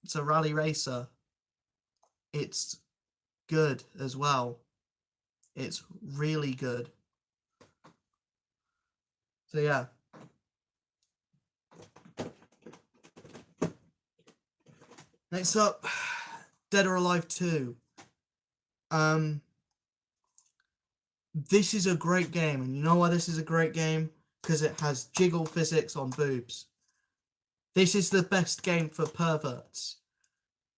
It's a rally racer. It's good as well. It's really good. So yeah. Next up, Dead or Alive 2. This is a great game, and you know why this is a great game? Because it has jiggle physics on boobs. This is the best game for perverts.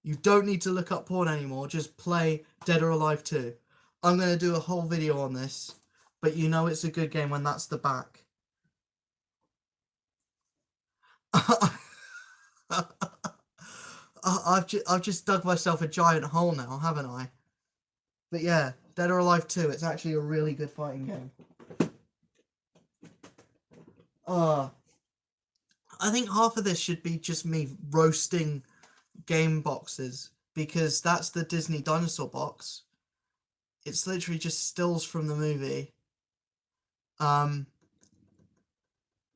You don't need to look up porn anymore, just play Dead or Alive 2. I'm going to do a whole video on this, but you know it's a good game when that's the back. I've just dug myself a giant hole now, haven't I? But yeah, Dead or Alive 2, it's actually a really good fighting game. I think half of this should be just me roasting game boxes, because that's the Disney dinosaur box. It's literally just stills from the movie. And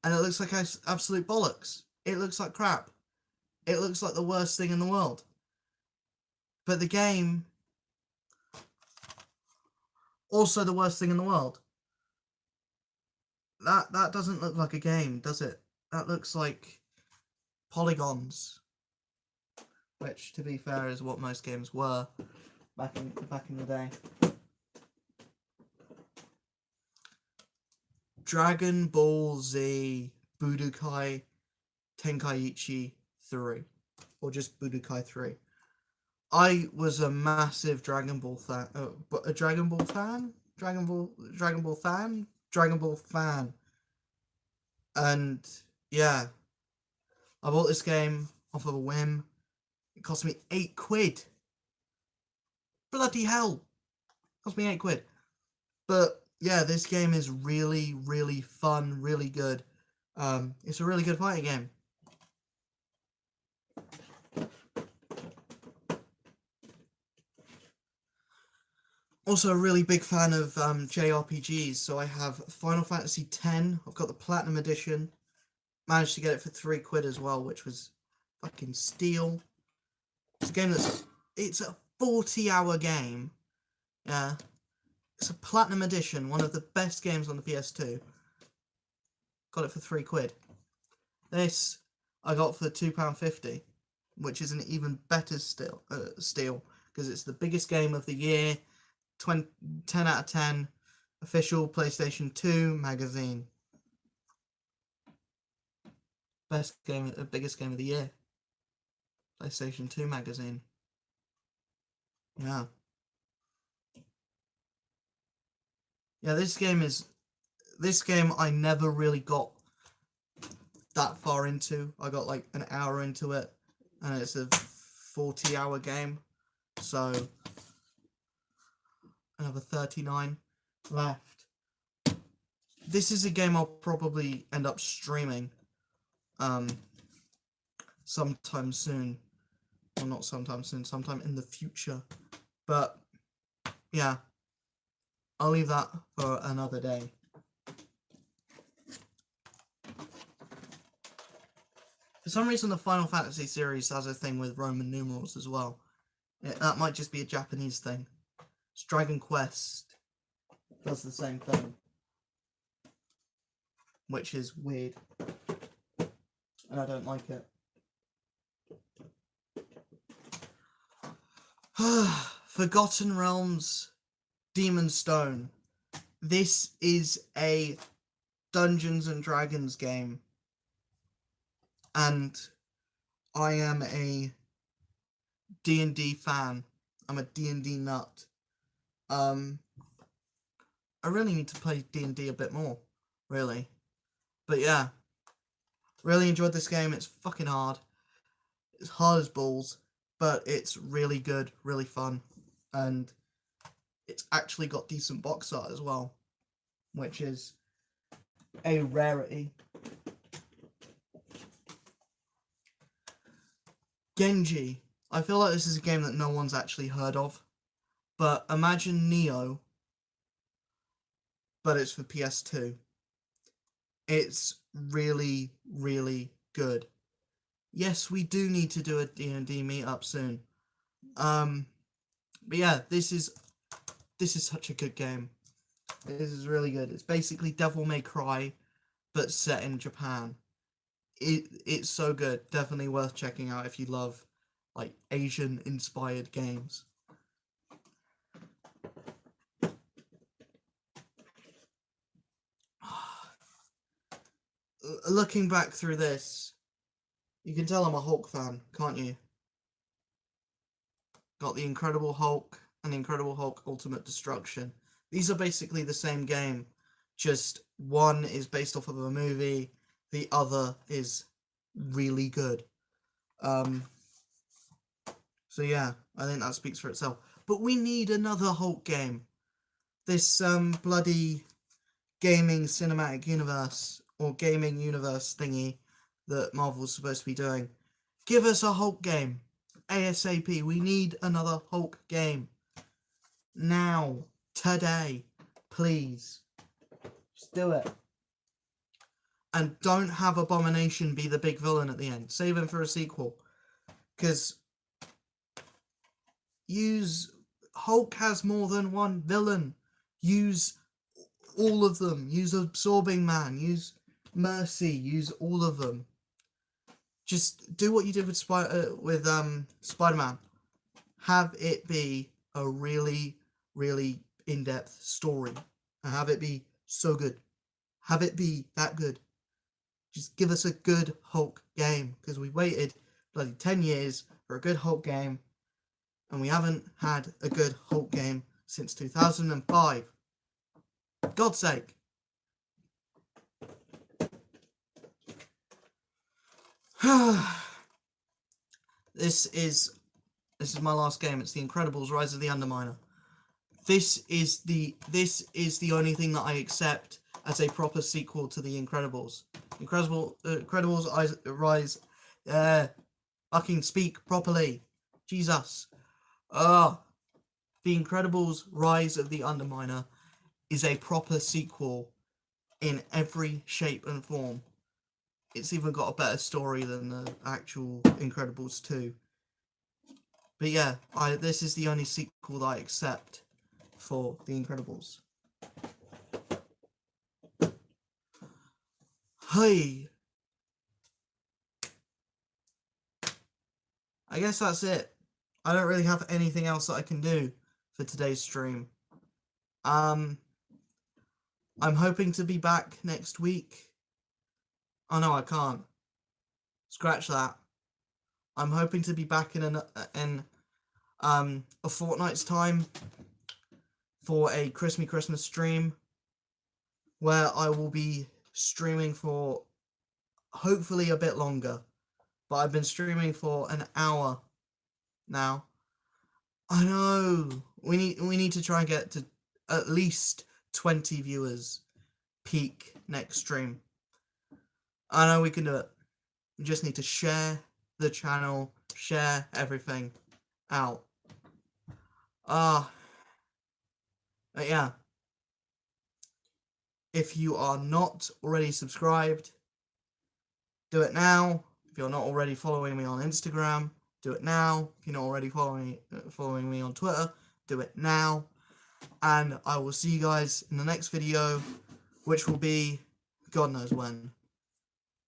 it looks like absolute bollocks. It looks like crap. It looks like the worst thing in the world. But the game, also the worst thing in the world. That doesn't look like a game, does it? That looks like polygons. Which, to be fair, is what most games were back in the day. Dragon Ball Z Budokai Tenkaichi 3, or just Budokai 3. I was a massive Dragon Ball fan. Dragon Ball fan. And yeah, I bought this game off of a whim. It cost me £8. Bloody hell! It cost me £8. But yeah, this game is really, really fun, really good. It's a really good fighting game. Also a really big fan of JRPGs, so I have Final Fantasy X. I've got the Platinum Edition. Managed to get it for £3 as well, which was fucking steal. It's a game it's a 40-hour game. Yeah. It's a Platinum Edition, one of the best games on the PS2. Got it for £3. This I got for £2.50, which is an even better steal, because it's the biggest game of the year. 10 out of 10. Official PlayStation 2 magazine. Biggest game of the year. PlayStation 2 magazine. Yeah. Yeah, this game I never really got that far into. I got like an hour into it, and it's a 40-hour game, so another 39 left. This is a game I'll probably end up streaming sometime soon. Well, not sometime soon, sometime in the future. But yeah, I'll leave that for another day. For some reason, the Final Fantasy series has a thing with Roman numerals as well. That might just be a Japanese thing. Dragon Quest does the same thing, which is weird, and I don't like it. Forgotten Realms Demon Stone. This is a Dungeons and Dragons game, and I am a D&D fan. I'm a D&D nut. I really need to play D&D a bit more, really. But yeah, really enjoyed this game. It's fucking hard. It's hard as balls, but it's really good, really fun, and it's actually got decent box art as well, which is a rarity. Genji. I feel like this is a game that no one's actually heard of, but imagine Neo, but it's for PS2. It's really, really good. Yes, we do need to do a D&D meetup soon. But yeah, this is such a good game. This is really good. It's basically Devil May Cry, but set in Japan. It's so good. Definitely worth checking out if you love like Asian inspired games. Looking back through this, you can tell I'm a Hulk fan, can't you? Got the Incredible Hulk and the Incredible Hulk Ultimate Destruction. These are basically the same game, just one is based off of a movie, the other is really good. So yeah, I think that speaks for itself. But we need another Hulk game. This bloody gaming cinematic universe or gaming universe thingy that Marvel's supposed to be doing. Give us a Hulk game. ASAP. We need another Hulk game. Now. Today. Please. Just do it. And don't have Abomination be the big villain at the end. Save him for a sequel. Because Hulk has more than one villain. Use all of them. Use Absorbing Man. Use Mercy. Use all of them. Just do what you did with Spider-Man. Have it be a really, really in-depth story. And have it be so good. Have it be that good. Just give us a good Hulk game. Because we waited bloody 10 years for a good Hulk game. And we haven't had a good Hulk game since 2005. God's sake. This is my last game. It's The Incredibles: Rise of the Underminer. This is the only thing that I accept as a proper sequel to The Incredibles. Incredibles Rise. Fucking speak properly. Jesus. The Incredibles: Rise of the Underminer is a proper sequel in every shape and form. It's even got a better story than the actual Incredibles 2. But yeah, this is the only sequel that I accept for The Incredibles. Hey! I guess that's it. I don't really have anything else that I can do for today's stream. I'm hoping to be back next week. Oh no, I can't. Scratch that. I'm hoping to be back in a fortnight's time for a Christmas stream where I will be streaming for hopefully a bit longer. But I've been streaming for an hour now. I know. We need to try and get to at least 20 viewers peak next stream. I know we can do it. We just need to share the channel, share everything out. But yeah. If you are not already subscribed, do it now. If you're not already following me on Instagram, do it now. If you're not already following me on Twitter, do it now. And I will see you guys in the next video, which will be God knows when.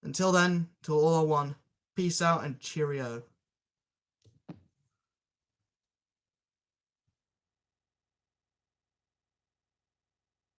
Until then, to all are one, peace out and cheerio.